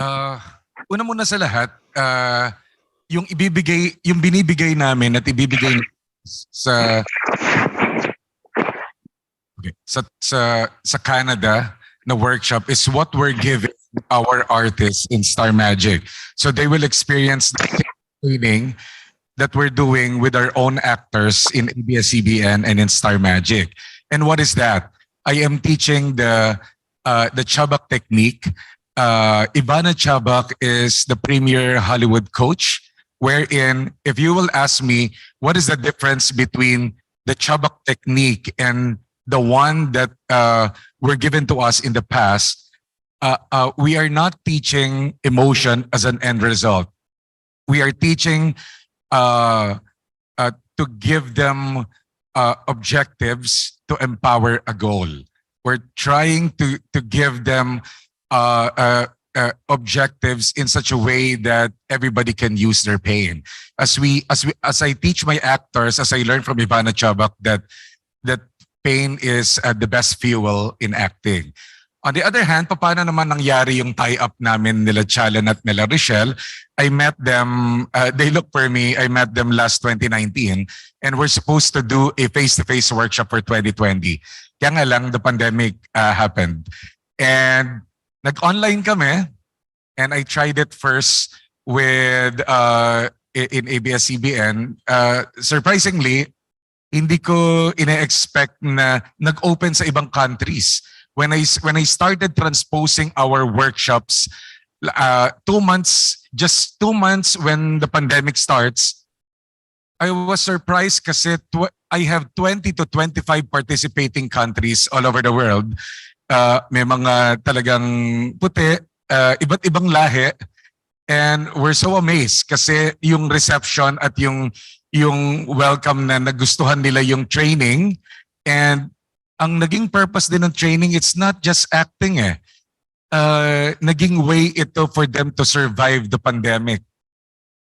Uh, Una muna sa lahat, yung binibigay namin at ibibigay sa sa Canada na workshop is what we're giving our artists in Star Magic. So they will experience the same training that we're doing with our own actors in ABS-CBN and in Star Magic. And what is that? I am teaching the Chabak technique. Ivana Chabak is the premier Hollywood coach, wherein if you will ask me what is the difference between the Chabak technique and the one that were given to us in the past, we are not teaching emotion as an end result. We are teaching to give them objectives to empower a goal. We're trying to give them objectives in such a way that everybody can use their pain. As I teach my actors, as I learn from Ivana Chabak that pain is the best fuel in acting. On the other hand, paano naman nangyari yung tie-up namin nila Challen at nila Rochelle? I met them, they look for me, I met them last 2019 and we're supposed to do a face-to-face workshop for 2020. Kaya nga lang, the pandemic happened. And nag-online kami and I tried it first with in ABS-CBN. Surprisingly, hindi ko ina-expect na nag-open sa ibang countries. When I started transposing our workshops, 2 months, just 2 months when the pandemic starts, I was surprised kasi I have 20 to 25 participating countries all over the world. May mga talagang puti, iba't ibang lahi. And we're so amazed kasi yung reception at yung welcome na nagustuhan nila yung training. And ang naging purpose din ng training, it's not just acting eh. Naging way ito for them to survive the pandemic.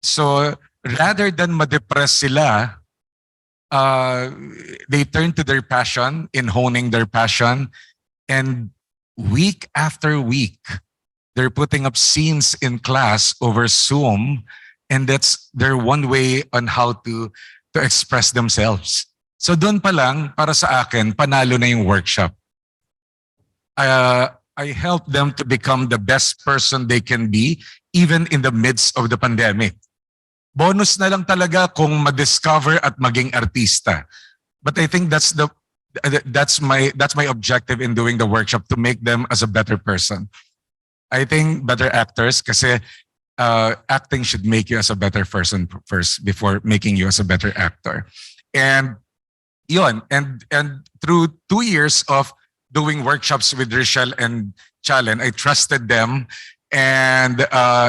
So rather than ma-depress sila, they turn to their passion in honing their passion. And week after week, they're putting up scenes in class over Zoom. And that's their one way on how to express themselves. So doon pa lang, para sa akin, panalo na yung workshop. I help them to become the best person they can be, even in the midst of the pandemic. Bonus na lang talaga kung ma-discover at maging artista. But I think that's my objective in doing the workshop, to make them as a better person. I think better actors, kasi acting should make you as a better person first before making you as a better actor. And yun, and through 2 years of doing workshops with Rochelle and Challen, I trusted them and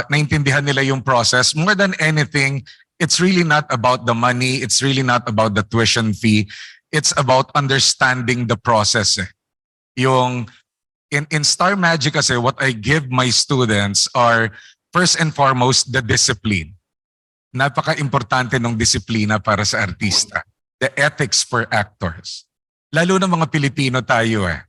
naintindihan nila yung process. More than anything, it's really not about the money, it's really not about the tuition fee, it's about understanding the process. Yung in Star Magic kasi, what I give my students are first and foremost the discipline. Napaka-importante ng disiplina para sa artista. The ethics for actors. Lalo na mga Pilipino tayo eh.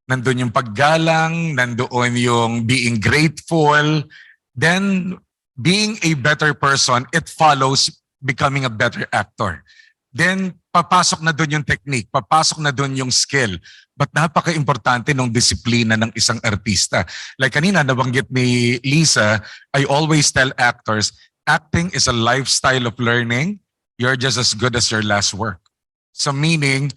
Nandun yung paggalang, nandoon yung being grateful, then being a better person, it follows becoming a better actor. Then papasok na dun yung technique, papasok na dun yung skill. But napaka-importante ng disiplina ng isang artista. Like kanina nabanggit ni Liza, I always tell actors, acting is a lifestyle of learning. You're just as good as your last work. So meaning,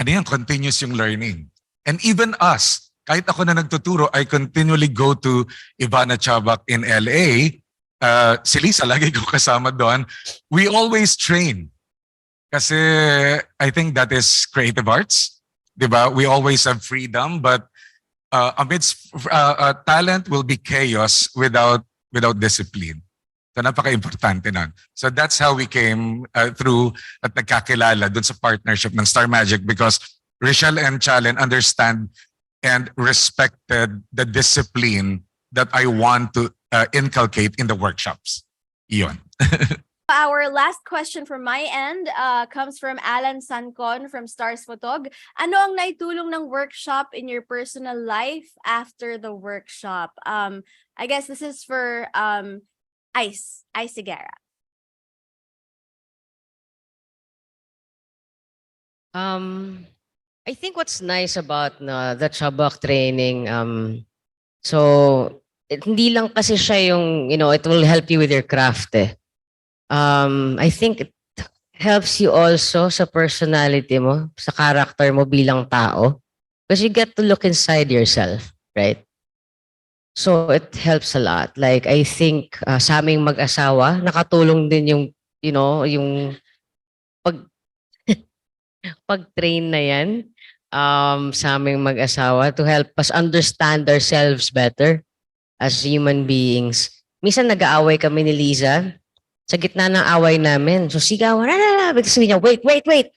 ano yan, continuous yung learning. And even us, kahit ako na nagtuturo, I continually go to Ivana Chabak in LA. Si Liza, lagi ko kasama doon. We always train. Kasi I think that is creative arts. Diba? We always have freedom, but amidst talent will be chaos without discipline. So napaka-importante nun. So that's how we came through at nagkakilala dun sa partnership ng Star Magic, because Rochelle and Challen understand and respected the discipline that I want to inculcate in the workshops. Iyon. Our last question from my end comes from Alan Sancon from StarsPhotog. Ano ang naitulong ng workshop in your personal life after the workshop? I guess this is for Ice Seguerra. I think what's nice about the Chabak training, so hindi lang kasi siya yung, it will help you with your craft eh. I think it helps you also sa personality mo, sa character mo bilang tao. Because you get to look inside yourself, right? So it helps a lot. Like I think sa aming mag-asawa, nakatulong din yung, yung pag pag-train na yan sa aming mag-asawa to help us understand ourselves better as human beings. Minsan nag-aaway kami ni Liza. Sa gitna ng away namin, so sigawan, bigla sabihin niya, wait.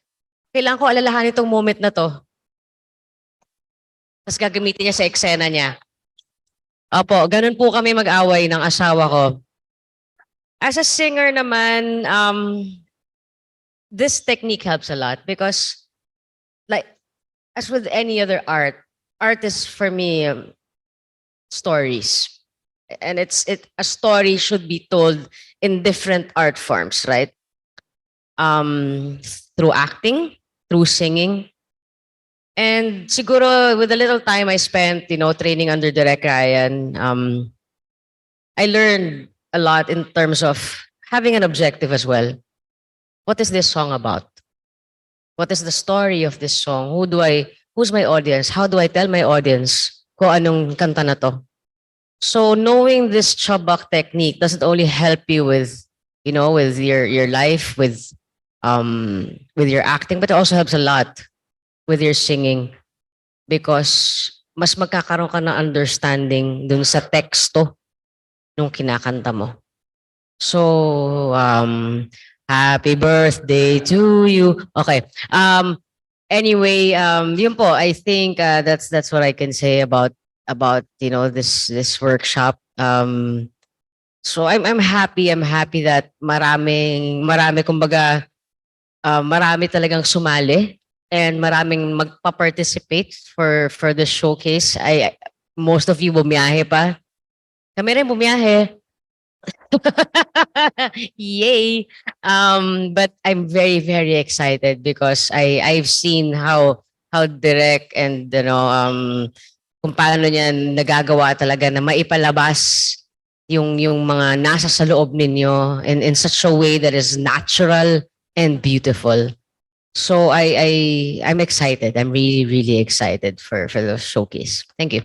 Kailangan ko alalahanin itong moment na to. Tapos gagamitin niya sa eksena niya. Opo, ganun po kami mag-away ng asawa ko. As a singer naman, this technique helps a lot because, like, as with any other art is for me stories, and a story should be told in different art forms, right? Through acting, through singing, and siguro with the little time I spent, training under Direk Ryan, I learned a lot in terms of having an objective as well. What is this song about? What is the story of this song? Who's my audience? How do I tell my audience kung anong kanta na to? So knowing this Chabak technique doesn't only help you with, with your life, with your acting, but it also helps a lot with your singing because mas magkakaroon ka ng understanding dun sa teksto nung kinakanta mo. So, happy birthday to you. Okay. Anyway, yun po, I think that's what I can say about this workshop. So I'm happy that marami kumbaga marami talagang sumali and maraming magpa-participate for the showcase. Most of you bumiyahe pa. Kami rin bumiyahe. Yay! But I'm very, very excited because I've seen how direct and kung paano niya nagagawa talaga na maipalabas yung mga nasa sa loob ninyo in such a way that is natural and beautiful. So I'm excited. I'm really, really excited for the showcase. Thank you.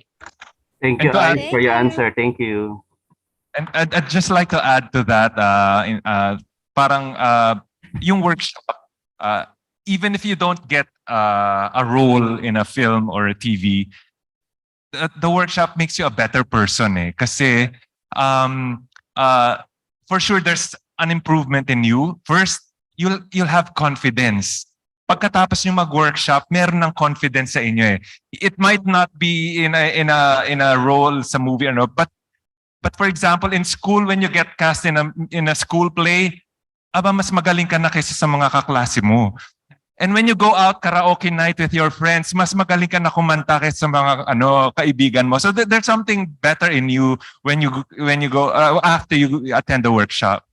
Thank you, And to Ice, add- for your Thank you. answer. Thank you. And I'd just like to add to that, parang yung workshop, even if you don't get a role in a film or a TV, the workshop makes you a better person eh. Kasi for sure there's an improvement in you. First, you'll have confidence. Pagkatapos yung mag-workshop, meron ng confidence sa inyo eh. It might not be in a role sa movie or no, but for example, in school, when you get cast in a school play, mas magaling ka na kaysa sa mga kaklase mo. And when you go out karaoke night with your friends, mas magaling ka na kumanta kaysa sa mga kaibigan mo. So there's something better in you when you go after you attend the workshop.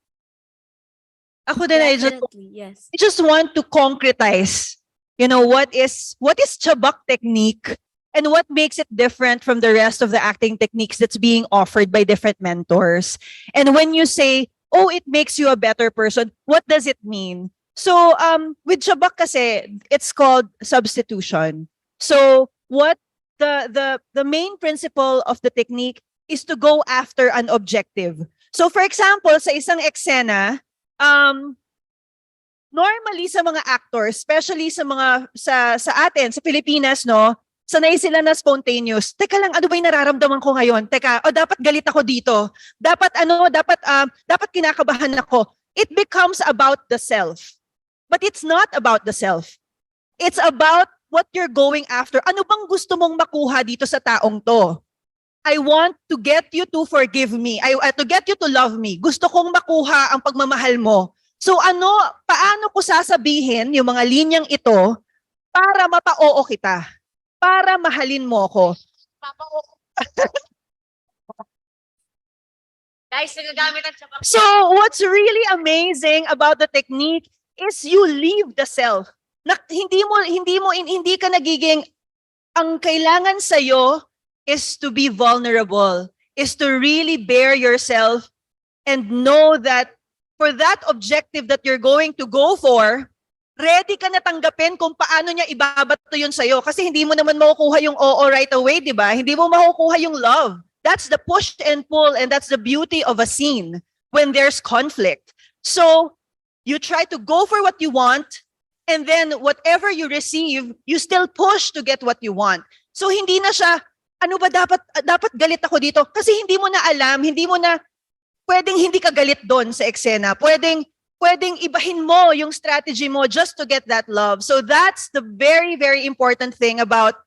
Ako din, I Definitely, yes. just want to concretize, what is Chabak technique and what makes it different from the rest of the acting techniques that's being offered by different mentors. And when you say, oh, it makes you a better person, what does it mean? So with Chabak kasi, it's called substitution. So what the main principle of the technique is to go after an objective. So for example, sa isang eksena, normally sa mga actors, especially sa mga sa atin, sa Pilipinas, no, sanay sila na spontaneous. Teka lang, ano ba yung nararamdaman ko ngayon? Teka, dapat galit ako dito. Dapat dapat kinakabahan ako. It becomes about the self. But it's not about the self. It's about what you're going after. Ano bang gusto mong makuha dito sa taong to? I want to get you to forgive me. To get you to love me. Gusto kong makuha ang pagmamahal mo. So paano ko sasabihin yung mga linyang ito para mapa-oo kita? Para mahalin mo ko. Guys, nagagamit ang sabak. So what's really amazing about the technique is you leave the self. Hindi ka nagiging, ang kailangan sa'yo is to be vulnerable, is to really bare yourself and know that for that objective that you're going to go for, ready ka na tanggapin kung paano niya ibabato yun sa'yo. Kasi hindi mo naman makukuha yung oo right away, di ba? Hindi mo makukuha yung love. That's the push and pull, and that's the beauty of a scene when there's conflict. So you try to go for what you want, and then whatever you receive, you still push to get what you want. So hindi na siya, ano ba dapat galit ako dito? Kasi hindi mo na alam, pwedeng hindi ka galit doon sa eksena. Pwedeng ibahin mo yung strategy mo just to get that love. So that's the very, very important thing about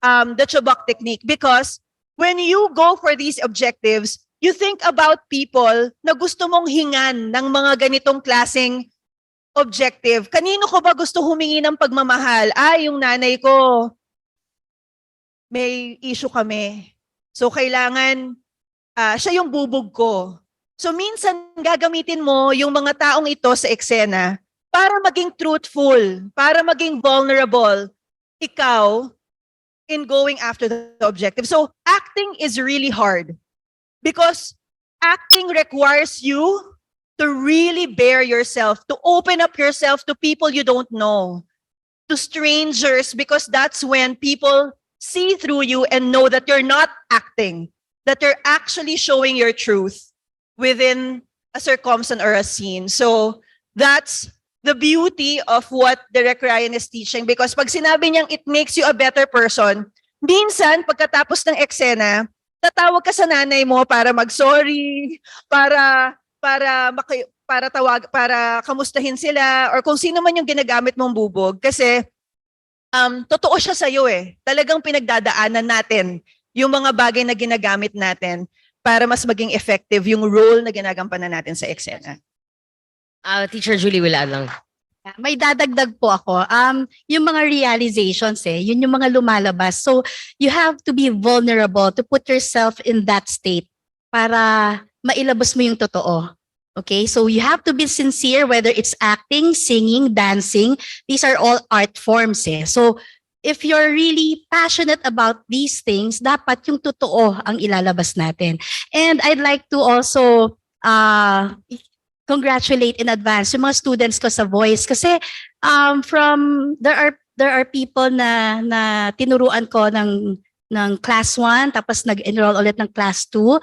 the Chubak technique, because when you go for these objectives, you think about people na gusto mong hingan ng mga ganitong klaseng objective. Kanino ko ba gusto humingi ng pagmamahal? Yung nanay ko. May issue kami. So kailangan siya yung bubog ko. So minsan gagamitin mo yung mga taong ito sa eksena para maging truthful, para maging vulnerable. Ikaw, in going after the objective. So acting is really hard because acting requires you to really bare yourself, to open up yourself to people you don't know, to strangers, because that's when people see through you and know that you're not acting, that you're actually showing your truth within a circumstance or a scene. So that's the beauty of what Direk Ryan is teaching, because pag sinabi niyang it makes you a better person, minsan pagkatapos ng eksena, tatawag ka sa nanay mo para mag-sorry, para kamustahin sila, or kung sino man yung ginagamit mong bubog, kasi totoo siya sa'yo eh. Talagang pinagdadaanan natin yung mga bagay na ginagamit natin para mas maging effective yung role na ginagampanan natin sa eksena. Teacher Julie will add lang. May dadagdag po ako. Yung mga realizations yun yung mga lumalabas. So you have to be vulnerable to put yourself in that state para mailabas mo yung totoo. Okay? So you have to be sincere, whether it's acting, singing, dancing. These are all art forms. So if you're really passionate about these things, dapat yung totoo ang ilalabas natin. And I'd like to also congratulate in advance yung mga students ko sa Voice, kasi there are people na tinuruan ko ng class 1 tapos nag-enroll ulit ng class 2.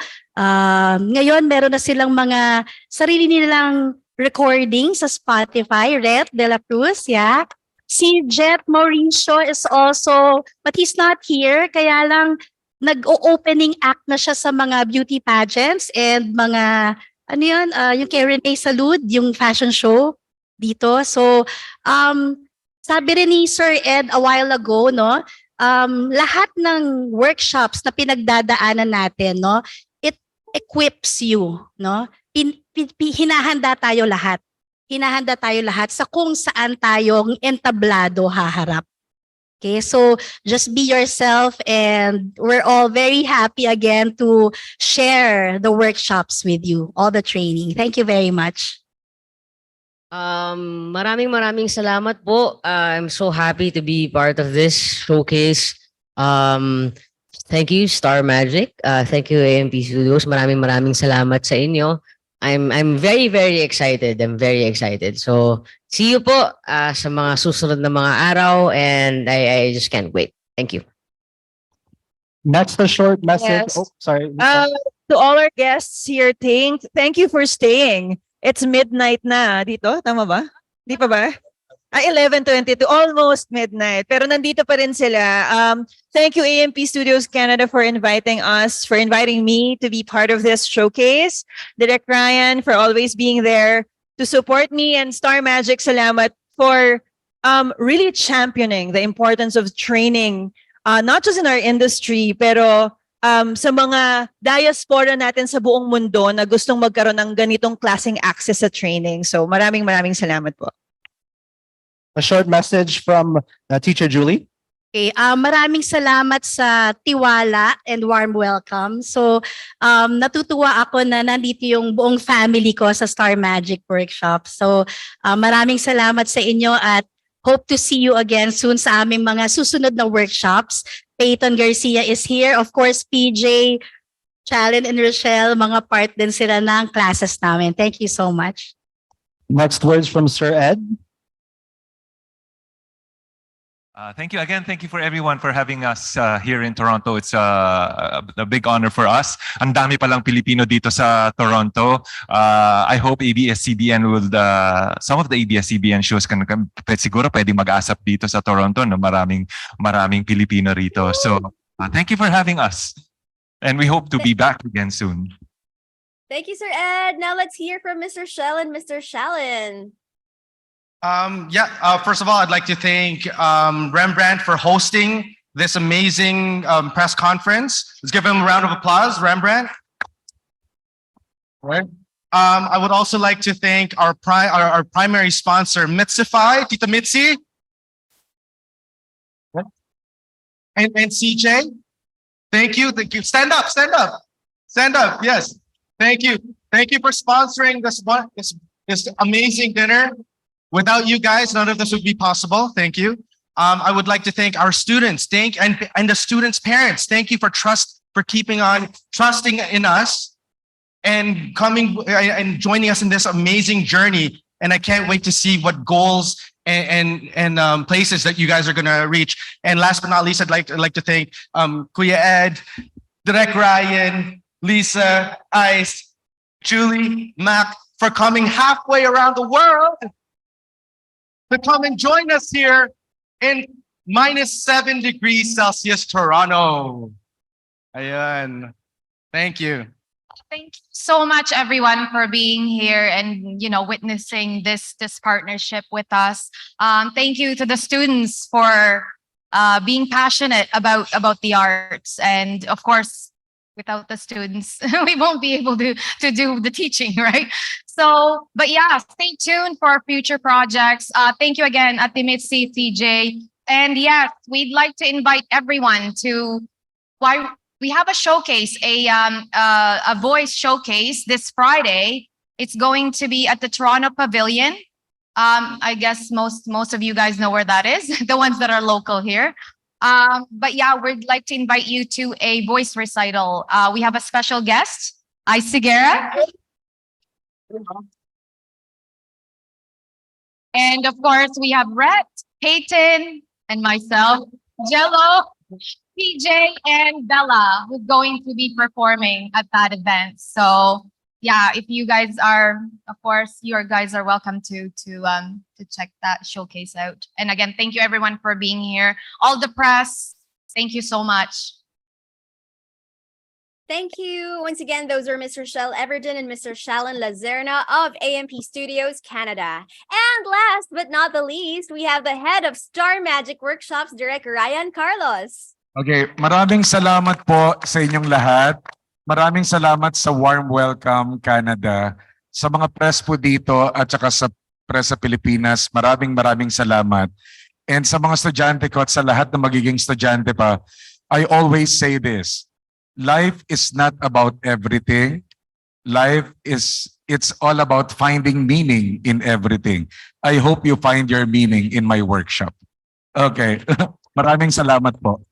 Ngayon meron na silang mga sarili nilang recording sa Spotify. Ret de la Cruz, yeah. Si Jet Mauricio is also, but he's not here, kaya lang nag-opening act na siya sa mga beauty pageants and mga yung kay Renee Salud, yung fashion show dito. So, sabi rin ni Sir Ed a while ago, no, lahat ng workshops na pinagdadaanan natin, no, it equips you, no. Hinahanda tayo lahat. Hinahanda tayo lahat sa kung saan tayong entablado haharap. Okay, so just be yourself, and we're all very happy again to share the workshops with you, all the training. Thank you very much. Maraming salamat po. I'm so happy to be part of this showcase. Thank you, Star Magic. Thank you, AMP Studios. Maraming salamat sa inyo. I'm very excited. I'm very excited. So, see you po sa mga susunod na mga araw, and I just can't wait. Thank you. That's the short message. Yes. Oh, sorry. To all our guests here, thank you for staying. It's midnight na dito, tama ba? Di pa ba? 11:22, almost midnight. Pero nandito pa rin sila. Thank you, AMP Studios Canada, for inviting me to be part of this showcase. Direk Ryan for always being there to support me, and Star Magic, salamat for really championing the importance of training, not just in our industry, pero sa mga diaspora natin sa buong mundo na gustong magkaroon ng ganitong klaseng access sa training. So maraming salamat po. A short message from Teacher Julie. Okay, maraming salamat sa tiwala and warm welcome. So, natutuwa ako na nandito yung buong family ko sa Star Magic Workshop. So, maraming salamat sa inyo at hope to see you again soon sa aming mga susunod na workshops. Peyton Garcia is here. Of course, PJ, Challen, and Rochelle, mga part din sila ng classes namin. Thank you so much. Next words from Sir Ed. Thank you again. Thank you for everyone for having us here in Toronto. It's a big honor for us. Ang dami palang Pilipino dito sa Toronto. I hope ABS-CBN will, some of the ABS-CBN shows siguro pwedeng mag-asap dito sa Toronto na maraming Pilipino rito. So thank you for having us. And we hope to be back again soon. Thank you, Sir Ed. Now let's hear from Mr. Shell and Mr. Shallen. First of all, I'd like to thank Rembrandt for hosting this amazing press conference. Let's give him a round of applause, Rembrandt. All right. I would also like to thank our primary sponsor, Mitsify, Tita Mitzi. And CJ. Thank you. Thank you. Stand up, stand up. Stand up, yes. Thank you. Thank you for sponsoring this amazing dinner. Without you guys, none of this would be possible. Thank you. I would like to thank our students, and the students' parents. Thank you for keeping on trusting in us and coming and joining us in this amazing journey. And I can't wait to see what goals and places that you guys are gonna reach. And last but not least, I'd like to thank Kuya Ed, Direk Ryan, Liza, Ice, Julie, Mac for coming halfway around the world to come and join us here in -7 degrees Celsius, Toronto. Ayan. Thank you. Thank you so much, everyone, for being here and witnessing this partnership with us. Thank you to the students for being passionate about the arts, and of course, without the students, we won't be able to do the teaching, right? So, but yeah, stay tuned for future projects. Thank you again, Ate Mitzi, TJ. And yes, we'd like to invite everyone to why we have a showcase, a voice showcase this Friday. It's going to be at the Toronto Pavilion. I guess most of you guys know where that is, the ones that are local here. But yeah, we'd like to invite you to a voice recital. We have a special guest, Seguerra. And of course, we have Rhett, Peyton, and myself, Jello, PJ, and Bella, who's going to be performing at that event. So yeah, if you guys are, of course, you guys are welcome to check that showcase out. And again, thank you everyone for being here. All the press, thank you so much. Thank you. Once again, those are Mr. Shell Everton and Mr. Shallen Lazerna of AMP Studios, Canada. And last but not the least, we have the head of Star Magic Workshops, Direk Ryan Carlos. Okay, maraming salamat po sa inyong lahat. Maraming salamat sa warm welcome, Canada. Sa mga press po dito at saka sa press sa Pilipinas, maraming salamat. And sa mga estudyante ko at sa lahat na magiging estudyante pa, I always say this. Life is not about everything. It's all about finding meaning in everything. I hope you find your meaning in my workshop. Okay. Maraming salamat po.